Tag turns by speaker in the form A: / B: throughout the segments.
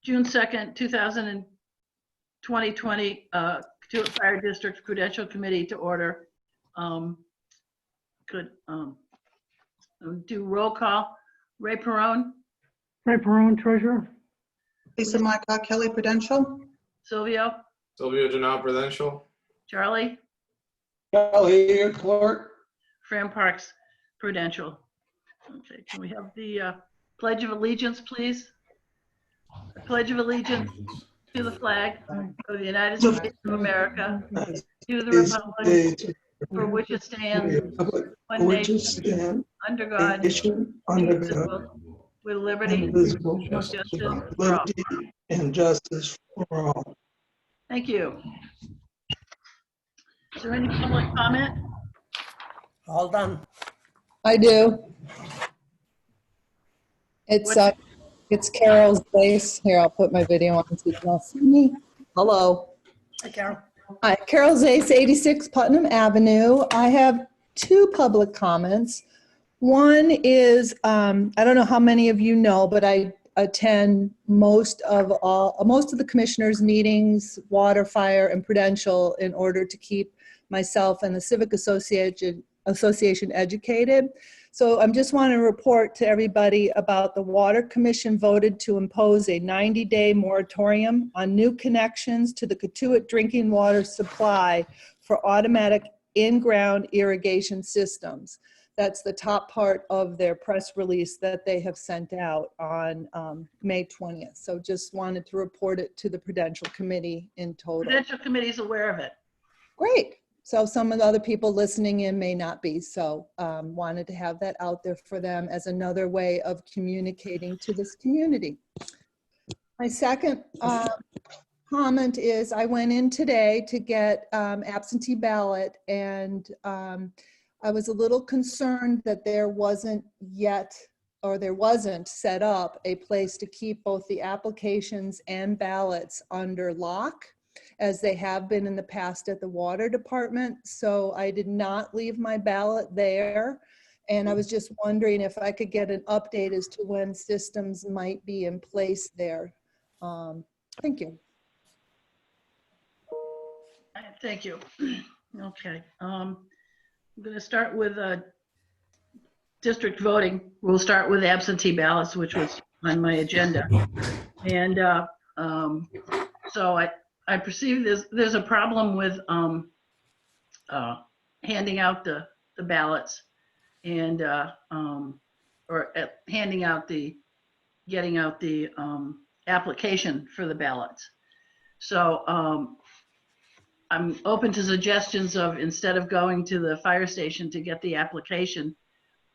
A: June 2nd, 2020, Katuitt Fire District Prudential Committee to order. Could do roll call. Ray Perone,
B: Ray Perone, treasurer.
C: Lisa Mycott Kelly, Prudential.
A: Silvio,
D: Janelle, Prudential.
A: Charlie,
E: Kelly, clerk.
A: Fran Parks, Prudential. Okay, can we have the Pledge of Allegiance, please? Pledge of Allegiance to the flag of the United States of America, to the republic for which it stands, one nation, under God, indivisible, with liberty and justice for all.
E: And justice for all.
A: Thank you. Is there any public comment?
F: All done.
G: I do. It's Carol's Zace. Here, I'll put my video on so you can all see me. Hello.
F: Hi, Carol.
G: Hi, Carol Zace, 86 Putnam Avenue. I have two public comments. One is, I don't know how many of you know, but I attend most of the commissioners' meetings, water, fire, and Prudential, in order to keep myself and the Civic Association educated. So I just want to report to everybody about the Water Commission voted to impose a 90-day moratorium on new connections to the Katuitt drinking water supply for automatic in-ground irrigation systems. That's the top part of their press release that they have sent out on May 20th. So just wanted to report it to the Prudential Committee in total.
A: Prudential Committee is aware of it.
G: Great. So some of the other people listening in may not be. So wanted to have that out there for them as another way of communicating to this community. My second comment is I went in today to get absentee ballot, and I was a little concerned that there wasn't set up a place to keep both the applications and ballots under lock, as they have been in the past at the water department. So I did not leave my ballot there. And I was just wondering if I could get an update as to when systems might be in place there. Thank you.
A: Thank you. Okay. I'm going to start with district voting. We'll start with absentee ballots, which was on my agenda. And so I perceive there's a problem with handing out the ballots and getting out the application for the ballots. So I'm open to suggestions of, instead of going to the fire station to get the application,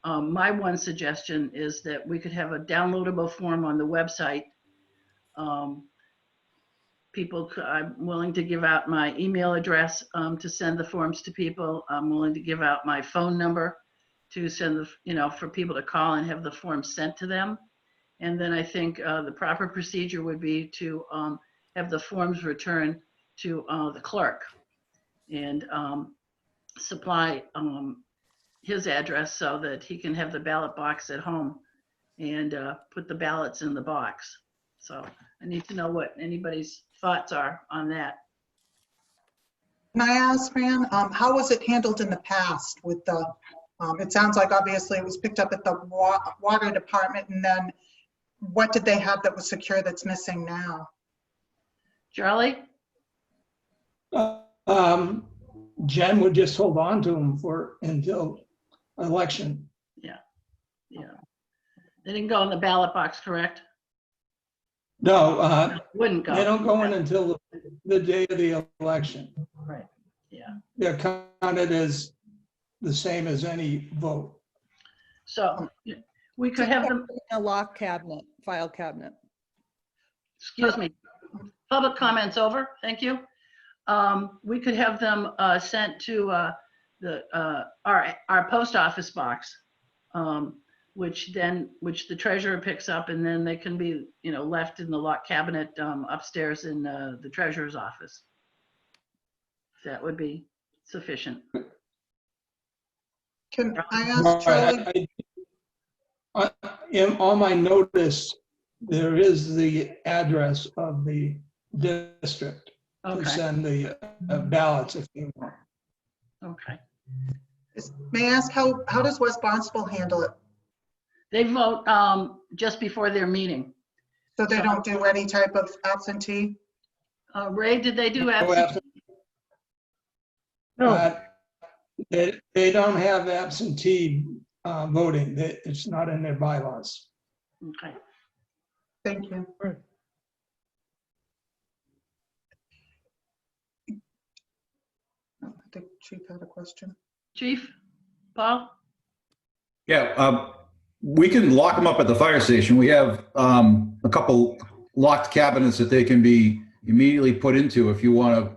A: my one suggestion is that we could have a downloadable form on the website. I'm willing to give out my email address to send the forms to people. I'm willing to give out my phone number to send for people to call and have the forms sent to them. And then I think the proper procedure would be to have the forms returned to the clerk and supply his address so that he can have the ballot box at home and put the ballots in the box. So I need to know what anybody's thoughts are on that.
C: Can I ask, Fran, how was it handled in the past with the, it sounds like obviously it was picked up at the water department, and then what did they have that was secure that's missing now?
A: Charlie?
E: Jen would just hold on to them until election.
A: Yeah. They didn't go in the ballot box, correct?
E: No,
A: Wouldn't go.
E: they don't go in until the day of the election.
A: Right. Yeah.
E: They're counted as the same as any vote.
A: So we could have them.
G: A lock cabinet, file cabinet.
A: Excuse me. Public comments over. Thank you. We could have them sent to our post office box, which the treasurer picks up, and then they can be left in the lock cabinet upstairs in the treasurer's office. That would be sufficient.
C: Can I ask Charlie?
E: On my notice there is the address of the district to
A: Okay,
E: send the ballots if you want.
A: okay.
C: May I ask, how does West Barnstable handle it?
A: They vote just before their meeting.
C: So they don't do any type of absentee?
A: Ray, did they do
E: No
A: absentee?
B: No,
E: They don't have absentee voting. It's not in their bylaws.
A: Okay.
C: Thank you. I think Chief had a question.
A: Chief, Paul?
H: Yeah, we can lock them up at the fire station. We have a couple locked cabinets that they can be immediately put into if you want to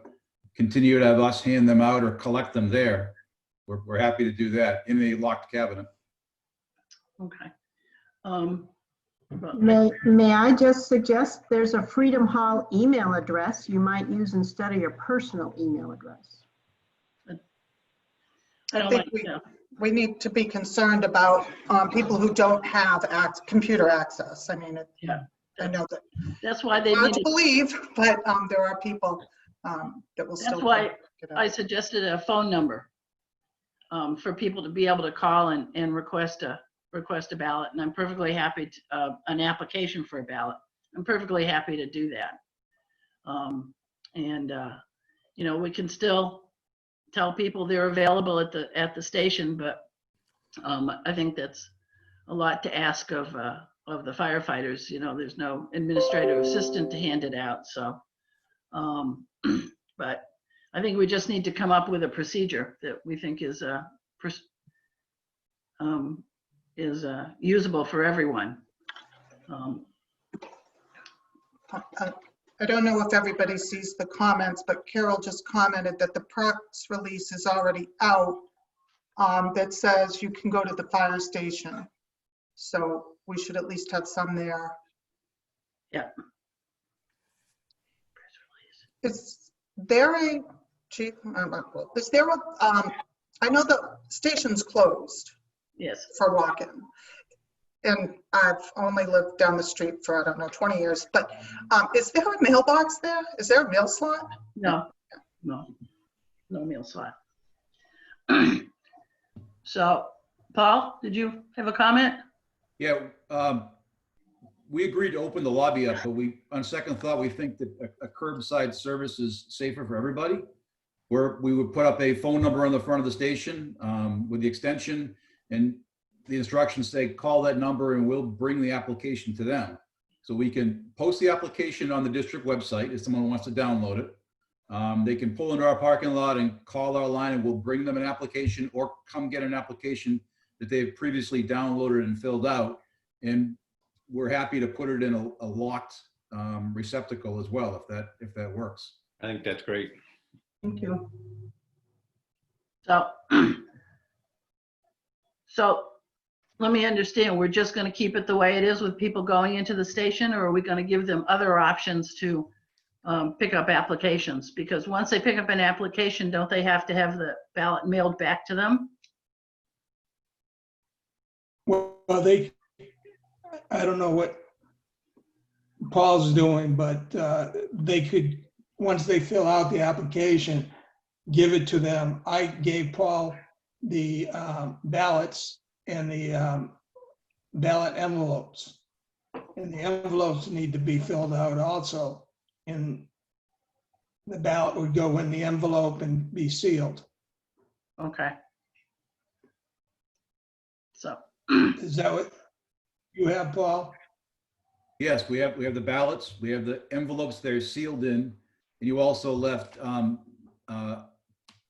H: continue to have us hand them out or collect them there. We're happy to do that in a locked cabinet.
A: Okay.
I: May I just suggest there's a Freedom Hall email address you might use instead of your personal email address.
A: I don't
C: think
A: like, yeah.
C: We need to be concerned about people who don't have computer access. I mean,
A: Yeah.
C: I know that
A: That's why they
C: hard
A: need
C: to believe, but there are people that will still.
A: That's why
C: pick it up.
A: I suggested a phone number for people to be able to call and request a ballot. And I'm perfectly happy to, an application for a ballot. I'm perfectly happy to do that. You know, we can still tell people they're available at the station, but I think that's a lot to ask of the firefighters. You know, there's no administrative assistant to hand it out. So, but I think we just need to come up with a procedure that we think is usable for everyone.
C: I don't know if everybody sees the comments, but Carol just commented that the press release is already out that says you can go to the fire station. So we should at least have some there.
A: Yeah.
C: Is there a, chief, is there a, I know the station's closed
A: Yes.
C: for walk-in. And I've only lived down the street for, I don't know, 20 years, but is there a mailbox there? Is there a mail slot?
A: No meal slot. So, Paul, did you have a comment?
H: Yeah, we agreed to open the lobby up, but on second thought, we think that a curbside service is safer for everybody. Where we would put up a phone number on the front of the station with the extension, and the instructions say, call that number and we'll bring the application to them. So we can post the application on the district website if someone wants to download it. They can pull into our parking lot and call our line and we'll bring them an application or come get an application that they've previously downloaded and filled out. And we're happy to put it in a locked receptacle as well, if that works.
J: I think that's great.
C: Thank you.
A: So let me understand, we're just going to keep it the way it is with people going into the station, or are we going to give them other options to pick up applications? Because once they pick up an application, don't they have to have the ballot mailed back to them?
E: Well, I don't know what Paul's doing, but they could, once they fill out the application, give it to them. I gave Paul the ballots and the ballot envelopes. And the envelopes need to be filled out also. And the ballot would go in the envelope and be sealed.
A: Okay. So,
E: Is that what you have, Paul?
H: Yes, we have the ballots, we have the envelopes they're sealed in, and you also left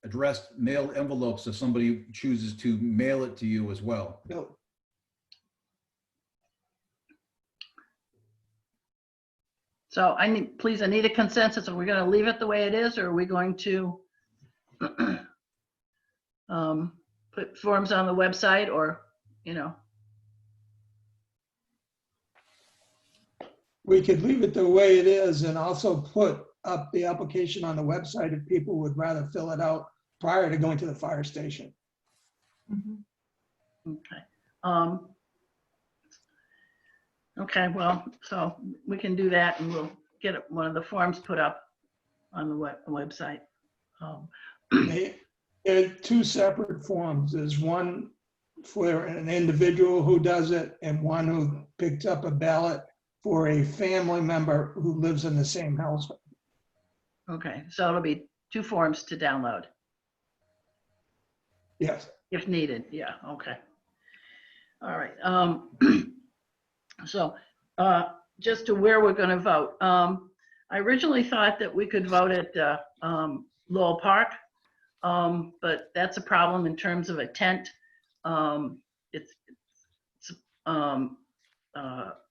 H: addressed mailed envelopes if somebody chooses to mail it to you as well.
E: No.
A: so I need a consensus. Are we going to leave it the way it is, or are we going to put forms on the website, or, you know?
E: We could leave it the way it is and also put up the application on the website if people would rather fill it out prior to going to the fire station.
C: Mhm.
A: Okay. Okay, well, so we can do that and we'll get one of the forms put up on the website.
E: There are two separate forms. There's one for an individual who does it and one who picked up a ballot for a family member who lives in the same household.
A: Okay, so it'll be 2 forms to download
E: Yes.
A: if needed. Yeah, okay. All right. So just to where we're going to vote. I originally thought that we could vote at Lowell Park, but that's a problem in terms of a tent.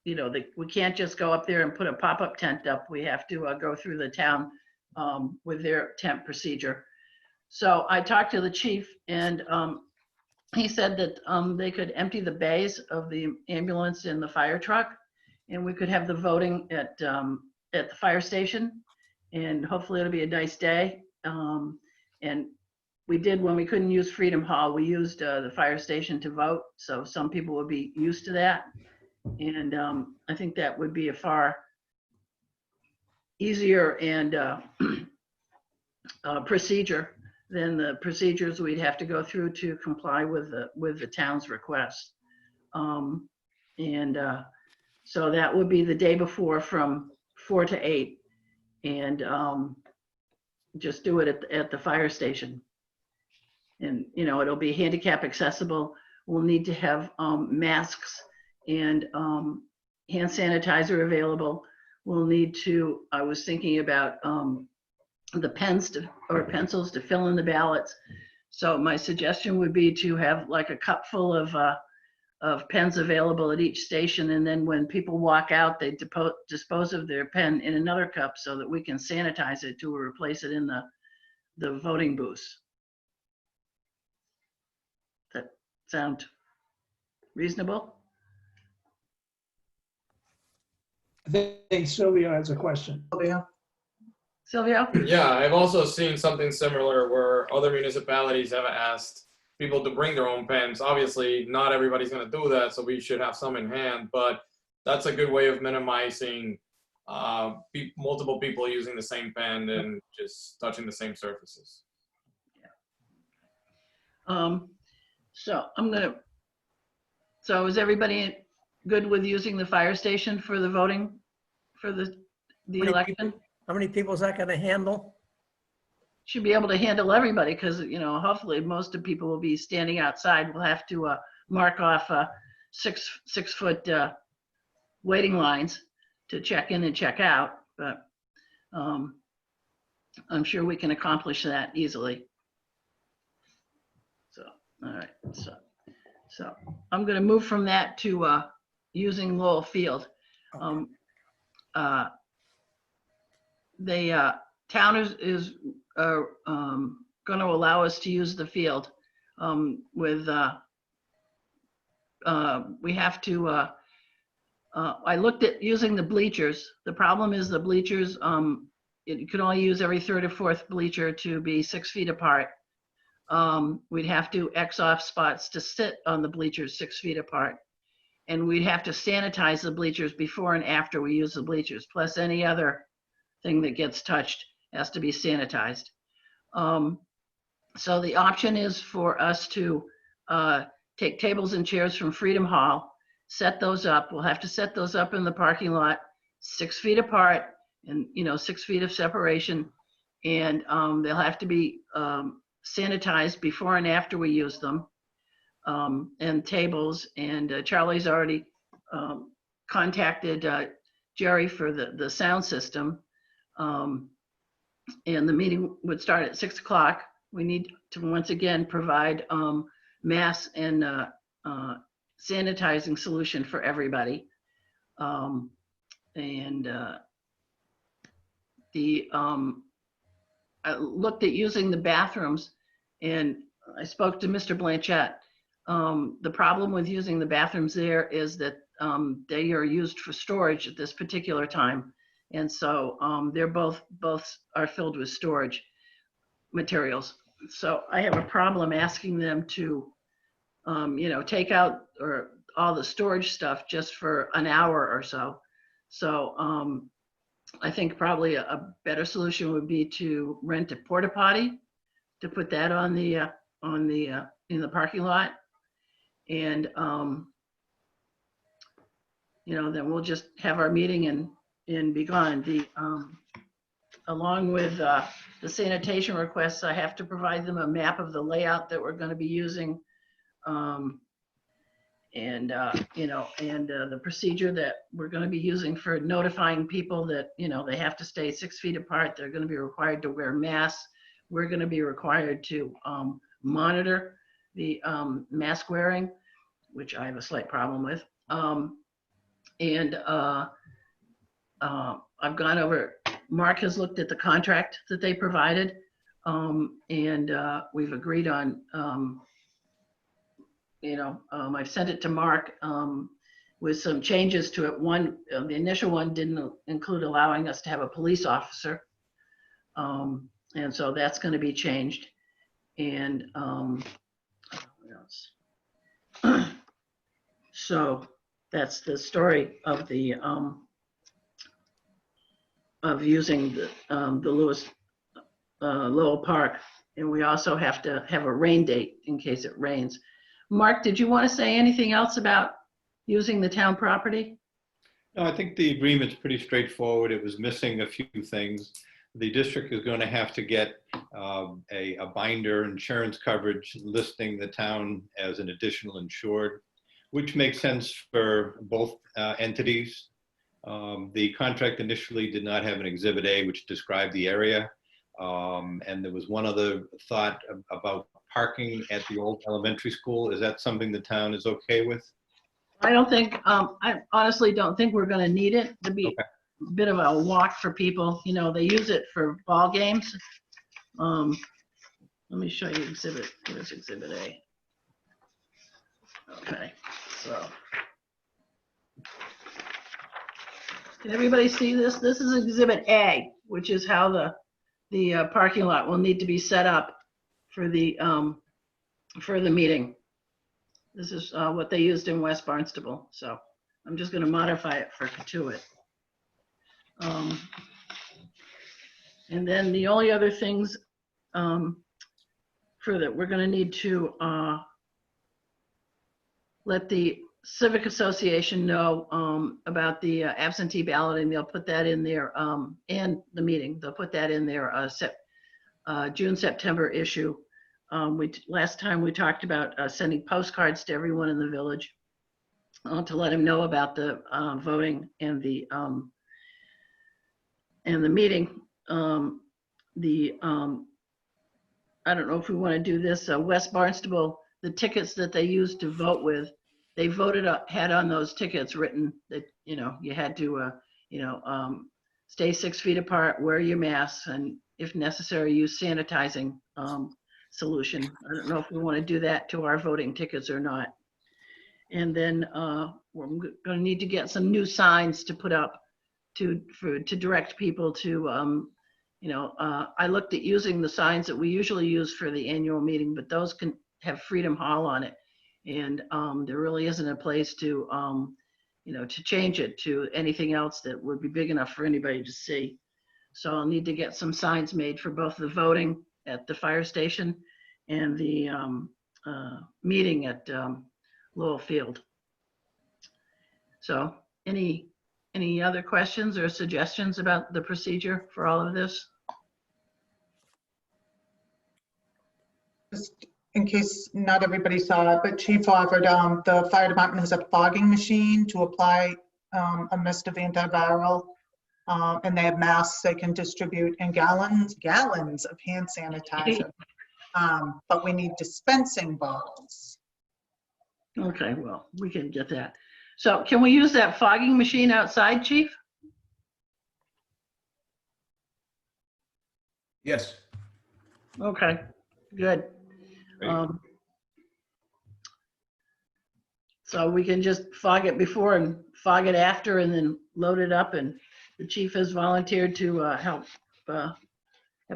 A: You know, we can't just go up there and put a pop-up tent up. We have to go through the town with their tent procedure. So I talked to the chief and he said that they could empty the bays of the ambulance and the fire truck, and we could have the voting at the fire station, and hopefully it'll be a nice day. And we did, when we couldn't use Freedom Hall, we used the fire station to vote, so some people would be used to that. And I think that would be a far easier and procedure than the procedures we'd have to go through to comply with the town's request. So that would be the day before from 4 to 8, and just do it at the fire station. And you know, it'll be handicap accessible. We'll need to have masks and hand sanitizer available. We'll need to, I was thinking about the pens or pencils to fill in the ballots. So my suggestion would be to have like a cup full of pens available at each station, and then when people walk out, they dispose of their pen in another cup so that we can sanitize it to replace it in the voting booths. That sound reasonable?
E: I think Sylvia has a question.
C: Sylvia?
A: Silvio?
D: Yeah, I've also seen something similar where other municipalities have asked people to bring their own pens. Obviously, not everybody's going to do that, so we should have some in hand, but that's a good way of minimizing multiple people using the same pen and just touching the same surfaces.
A: So is everybody good with using the fire station for the voting for the
F: many
A: election?
F: How many people is that going to handle?
A: Should be able to handle everybody, because you know, hopefully most of people will be standing outside. We'll have to mark off 6 foot waiting lines to check in and check out, but I'm sure we can accomplish that easily. So, all right, so I'm going to move from that to using Lowell Field. The town is going to allow us to use the field with we have to I looked at using the bleachers. The problem is the bleachers, you could only use every 3rd or 4th bleacher to be 6 feet apart. We'd have to X off spots to sit on the bleachers 6 feet apart. And we'd have to sanitize the bleachers before and after we use the bleachers, plus any other thing that gets touched has to be sanitized. So the option is for us to take tables and chairs from Freedom Hall, set those up. We'll have to set those up in the parking lot 6 feet apart and, you know, 6 feet of separation. And they'll have to be sanitized before and after we use them. And tables, and Charlie's already contacted Jerry for the sound system. And the meeting would start at 6 o'clock. We need to once again provide masks and sanitizing solution for everybody. I looked at using the bathrooms, and I spoke to Mr. Blanchett. The problem with using the bathrooms there is that they are used for storage at this particular time. And so they're both are filled with storage materials. So I have a problem asking them to, you know, take out or all the storage stuff just for an hour or so. So I think probably a better solution would be to rent a porta potty to put that on the in the parking lot. And then we'll just have our meeting and be gone. Along with the sanitation requests, I have to provide them a map of the layout that we're going to be using, and the procedure that we're going to be using for notifying people that they have to stay 6 feet apart. They're going to be required to wear masks. We're going to be required to monitor the mask wearing, which I have a slight problem with. I've gone over, Mark has looked at the contract that they provided, and we've agreed on, I've sent it to Mark with some changes to it. One, the initial one didn't include allowing us to have a police officer. And so that's going to be changed. And what else? So that's the story of the of using the Lowell Park. And we also have to have a rain date in case it rains. Mark, did you want to say anything else about using the town property?
J: No, I think the agreement's pretty straightforward. It was missing a few things. The district is going to have to get a binder insurance coverage listing the town as an additional insured, which makes sense for both entities. The contract initially did not have an Exhibit A, which described the area. And there was one other thought about parking at the old elementary school. Is that something the town is okay with?
A: I don't think, I honestly don't think we're going to need it to be
J: Okay.
A: a bit of a walk for people. They use it for ball games. Let me show you exhibit. Here's Exhibit A. Okay, so. Can everybody see this? This is Exhibit A, which is how the parking lot will need to be set up for the meeting. This is what they used in West Barnstable. So I'm just going to modify it for Katuitt. And then the only other things for that we're going to need to let the Civic Association know about the absentee balloting. They'll put that in their and the meeting. They'll put that in their June-September issue. Last time we talked about sending postcards to everyone in the village to let them know about the voting and the meeting. I don't know if we want to do this. West Barnstable, the tickets that they used to vote with, they had on those tickets written that you had to stay 6 feet apart, wear your masks, and if necessary, use sanitizing solution. I don't know if we want to do that to our voting tickets or not. And then we're going to need to get some new signs to put up to direct people to, I looked at using the signs that we usually use for the annual meeting, but those can have Freedom Hall on it. And there really isn't a place to, to change it to anything else that would be big enough for anybody to see. So I'll need to get some signs made for both the voting at the fire station and the meeting at Lowell Field. So any other questions or suggestions about the procedure for all of this?
C: Just in case not everybody saw it, but Chief offered, the fire department has a fogging machine to apply a mist of antiviral. And they have masks they can distribute and gallons of hand sanitizer. But we need dispensing bottles.
A: Okay, well, we can get that. So can we use that fogging machine outside, Chief?
H: Yes.
A: Okay, good.
J: Great.
A: So we can just fog it before and fog it after and then load it up, and the chief has volunteered to help have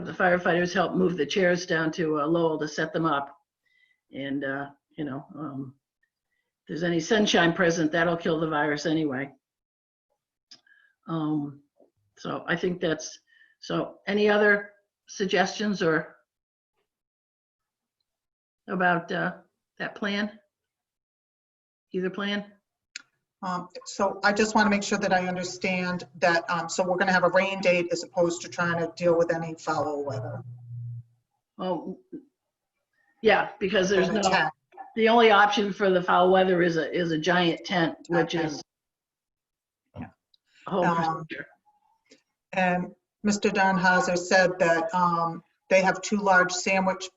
A: the firefighters help move the chairs down to Lowell to set them up. And, there's any sunshine present, that'll kill the virus anyway. So I think that's, so any other suggestions or about that plan? Either plan?
C: So I just want to make sure that I understand that, so we're going to have a rain date as opposed to trying to deal with any foul weather.
A: Oh, yeah, because there's
C: And a
A: no,
C: tent.
A: the only option for the foul weather is a giant tent, which
C: Okay.
A: is a whole procedure.
C: And Mr. Donhauser said that they have 2 large sandwich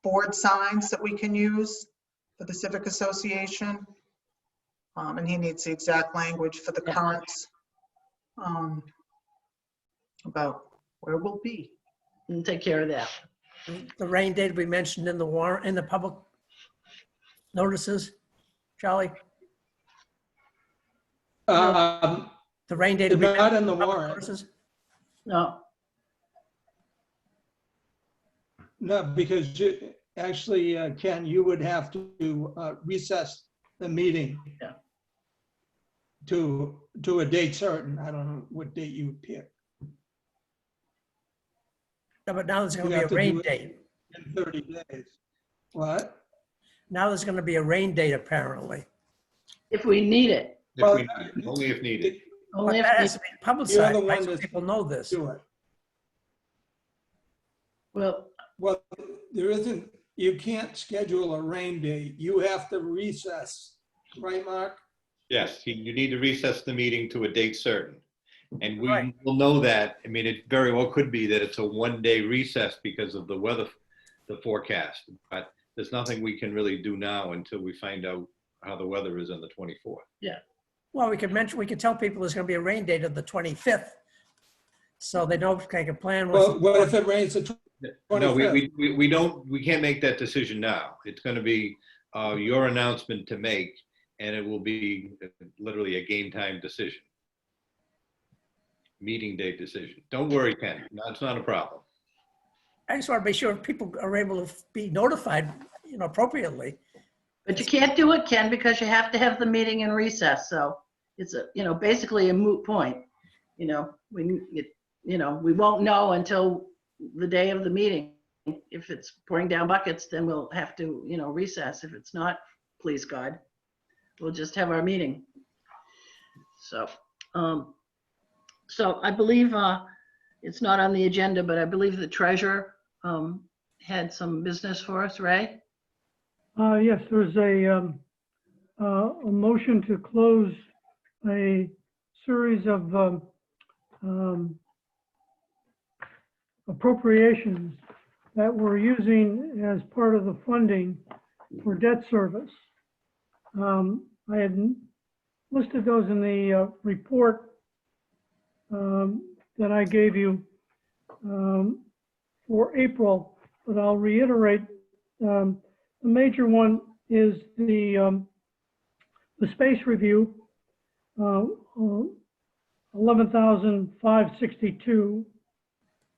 C: board signs that we can use for the Civic Association. And he needs the exact language for the
A: Yeah.
C: currents about where we'll be.
A: And take care of that.
F: The rain date we mentioned in the warrant, in the public notices, Charlie? The rain date. we
E: Not
F: mentioned
E: in the
F: public
E: warrant.
F: notices?
A: No,
E: No, because actually, Ken, you would have to recess the meeting
A: Yeah.
E: to a date certain. I don't know what date you would pick.
F: No, but now there's going
E: You
F: to be
E: have
F: a
E: to
F: rain
E: do it
F: date.
E: in 30 days. What?
F: Now there's going to be a rain date apparently.
A: if we need it,
J: If
E: Well,
J: we need it, only if needed.
F: But
A: only if
F: that
A: we,
F: has to be publicized,
E: You're the
F: right,
E: one
F: so
E: that's-
F: people know this.
E: Do it.
A: well,
E: Well, there isn't, you can't schedule a rain date. You have to recess, right, Mark?
J: Yes, you need to recess the meeting to a date certain. And we
F: Right.
J: will know that. I mean, it very well could be that it's a 1-day recess because of the weather, the forecast. But there's nothing we can really do now until we find out how the weather is on the 24th.
F: Well, we could tell people there's going to be a rain date of the 25th. So they know they can plan.
E: Well, what if it rains the
J: No,
E: 25th?
J: we can't make that decision now. It's going to be your announcement to make, and it will be literally a game time decision. Meeting date decision. Don't worry, Ken. No, it's not a problem.
F: I just want to be sure people are able to be notified, appropriately.
A: but you can't do it, Ken, because you have to have the meeting in recess, so it's basically a moot point. We won't know until the day of the meeting. If it's pouring down buckets, then we'll have to, recess. If it's not, please God, we'll just have our meeting. So, I believe it's not on the agenda, but I believe the treasurer had some business for us, Ray?
B: Yes, there's a motion to close a series of appropriations that we're using as part of the funding for debt service. I had listed those in the report that I gave you for April, but I'll reiterate. The major one is the space review, 11,562.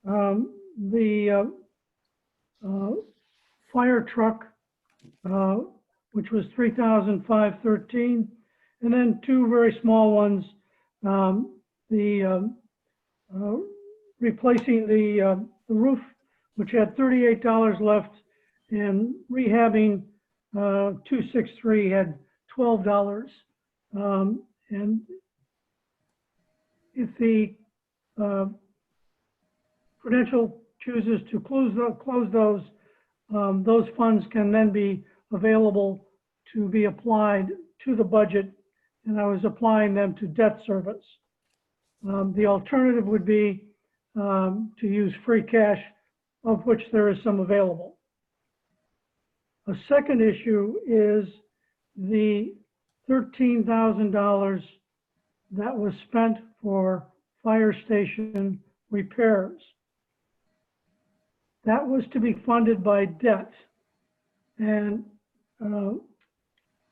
B: The fire truck, which was 3,513, and then 2 very small ones. Replacing the roof, which had $38 left, and rehabbing 263 had $12. And if the Prudential chooses to close those, those funds can then be available to be applied to the budget, and I was applying them to debt service. The alternative would be to use free cash, of which there is some available. A second issue is the $13,000 that was spent for fire station repairs. That was to be funded by debt. And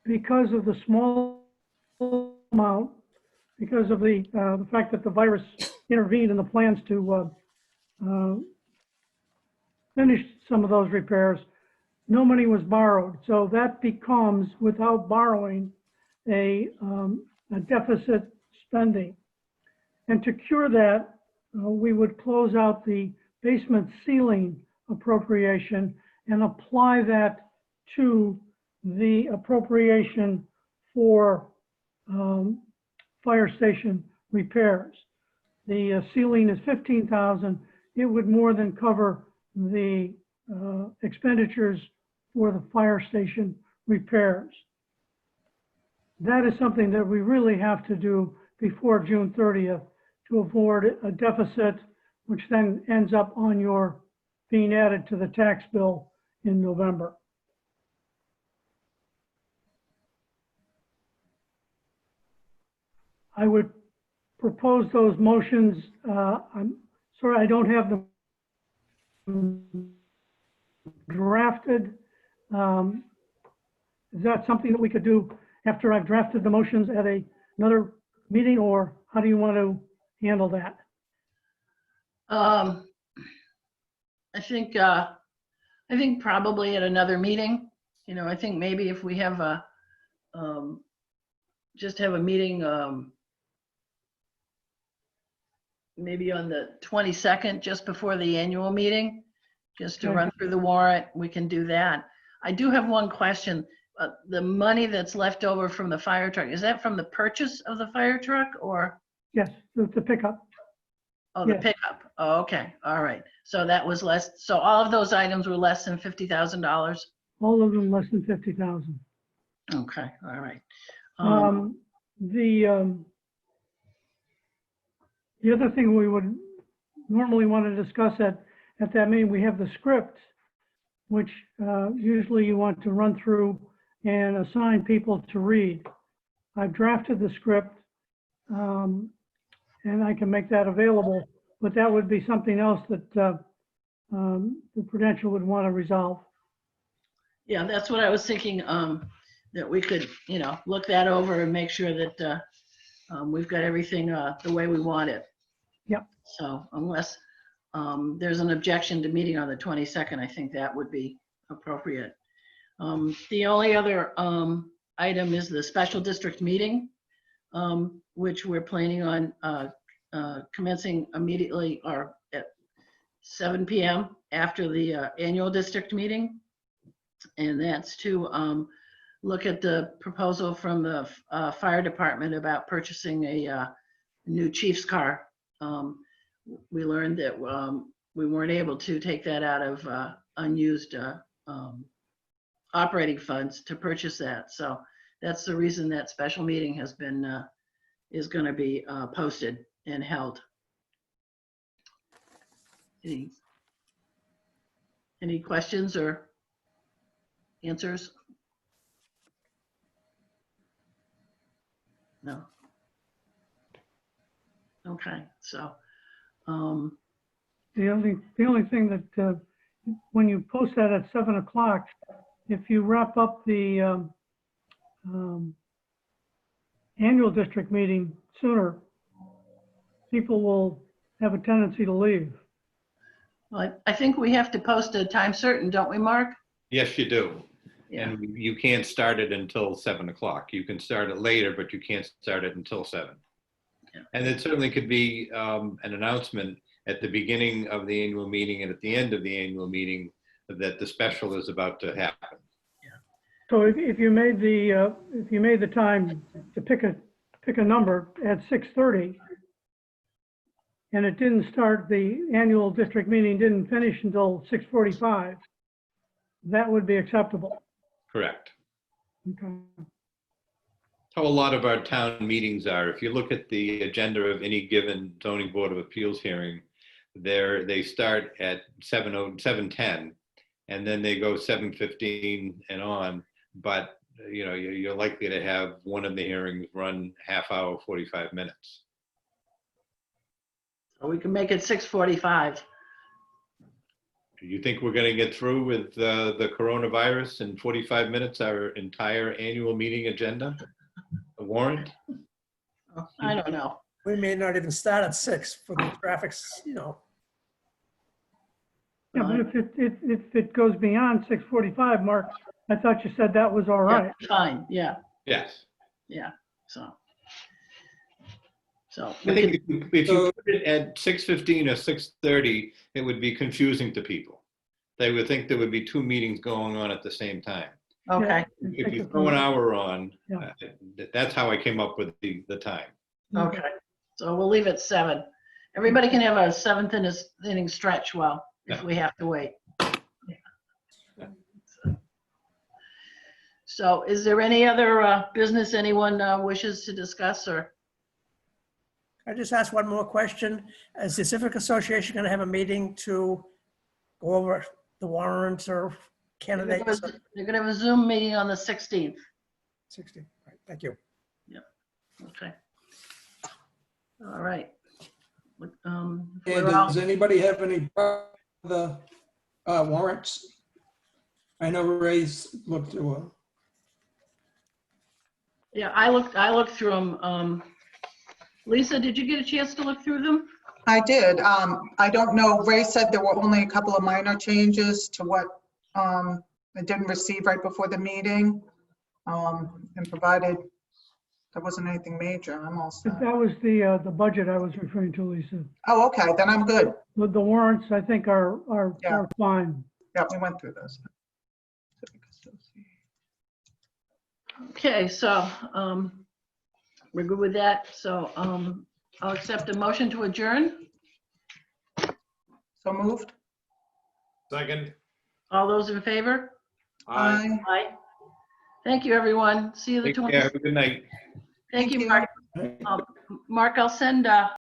B: because of the small amount, because of the fact that the virus intervened in the plans to finish some of those repairs, no money was borrowed. So that becomes, without borrowing, a deficit spending. And to cure that, we would close out the basement ceiling appropriation and apply that to the appropriation for fire station repairs. The ceiling is 15,000. It would more than cover the expenditures for the fire station repairs. That is something that we really have to do before June 30th to avoid a deficit, which then ends up on your being added to the tax bill in November. I would propose those motions. I'm sorry, I don't have them drafted. Is that something that we could do after I've drafted the motions at another meeting, or how do you want to handle that?
A: I think probably at another meeting, you know, I think maybe if we have a, just have a meeting, maybe on the 22nd, just before the annual meeting, just to
B: Okay.
A: run through the warrant, we can do that. I do have one question. The money that's left over from the fire truck, is that from the purchase of the fire truck or?
B: Yes, the pickup.
A: Oh, the
B: Yes.
A: pickup. Oh, okay. All right. So that was less, so all of those items were less than $50,000?
B: All of them less than 50,000.
A: Okay, all right.
B: The other thing we would normally want to discuss at that meeting, we have the script, which usually you want to run through and assign people to read. I've drafted the script, and I can make that available, but that would be something else that the Prudential would want to resolve.
A: Yeah, that's what I was thinking, that we could, you know, look that over and make sure that we've got everything the way we want it.
B: Yep.
A: So unless there's an objection to meeting on the 22nd, I think that would be appropriate. The only other item is the special district meeting, which we're planning on commencing immediately or at 7 p.m. after the annual district meeting. And that's to look at the proposal from the fire department about purchasing a new chief's car. We learned that we weren't able to take that out of unused operating funds to purchase that. So that's the reason that special meeting has been, is going to be posted and held. Any questions or answers? No. Okay, so,
B: The only thing that, when you post that at 7 o'clock, if you wrap up the annual district meeting sooner, people will have a tendency to leave.
A: well, I think we have to post a time certain, don't we, Mark?
J: Yes, you do.
A: Yeah,
J: And you can't start it until 7 o'clock. You can start it later, but you can't start it until 7.
A: Yeah.
J: And it certainly could be an announcement at the beginning of the annual meeting and at the end of the annual meeting that the special is about to happen.
B: So if you made the time to pick a number at 6:30, and it didn't start, the annual district meeting didn't finish until 6:45, that would be acceptable.
J: Correct.
B: Okay.
J: How a lot of our town meetings are. If you look at the agenda of any given zoning board of appeals hearing, they start at 7:10 and then they go 7:15 and on. But you know, you're likely to have one of the hearings run half hour, 45 minutes.
A: so we can make it 6:45.
J: Do you think we're going to get through with the coronavirus in 45 minutes, our entire annual meeting agenda, the warrant?
A: I don't know.
F: We may not even start at 6 for the traffic's, you know.
B: Yeah, but if it goes beyond 6:45, Mark, I thought you said that was all
A: Yeah,
B: right.
A: fine, yeah,
J: Yes.
A: yeah, so. So
J: I
A: we
J: think
A: could,
J: if you put it at 6:15 or 6:30, it would be confusing to people. They would think there would be two meetings going on at the same time.
A: okay,
J: If you throw an hour on,
B: Yeah.
J: that's how I came up with the time.
A: okay. So we'll leave it 7. Everybody can have a 7th inning stretch well, if
J: Yeah.
A: we have to wait. So is there any other business anyone wishes to discuss or?
F: I just asked one more question. Is the Civic Association going to have a meeting to go over the warrants or candidates?
A: They're gonna have a Zoom meeting on the 16th.
F: 60. Right, thank you.
A: Okay. All right.
E: And
A: We're all-
E: does anybody have any problem with the warrants? I know Ray's looked through them.
A: Yeah, I looked through them. Lisa, did you get a chance to look through them?
C: I did. I don't know, Ray said there were only a couple of minor changes to what I didn't receive right before the meeting. And provided there wasn't anything major, I'm all set.
B: That was the budget I was referring to, Lisa.
C: Oh, okay, then I'm good.
B: The warrants, I think, are
C: Yeah.
B: fine.
C: Yeah, we went through those.
A: Okay, so we're good with that. So I'll accept a motion to adjourn.
C: So moved?
D: Second.
A: All those in favor?
D: Aye.
A: Aye. Thank you, everyone. See you the
J: Take care.
A: 20th.
J: Have a good night.
A: Thank you,
C: you.
A: Mark. Mark, I'll send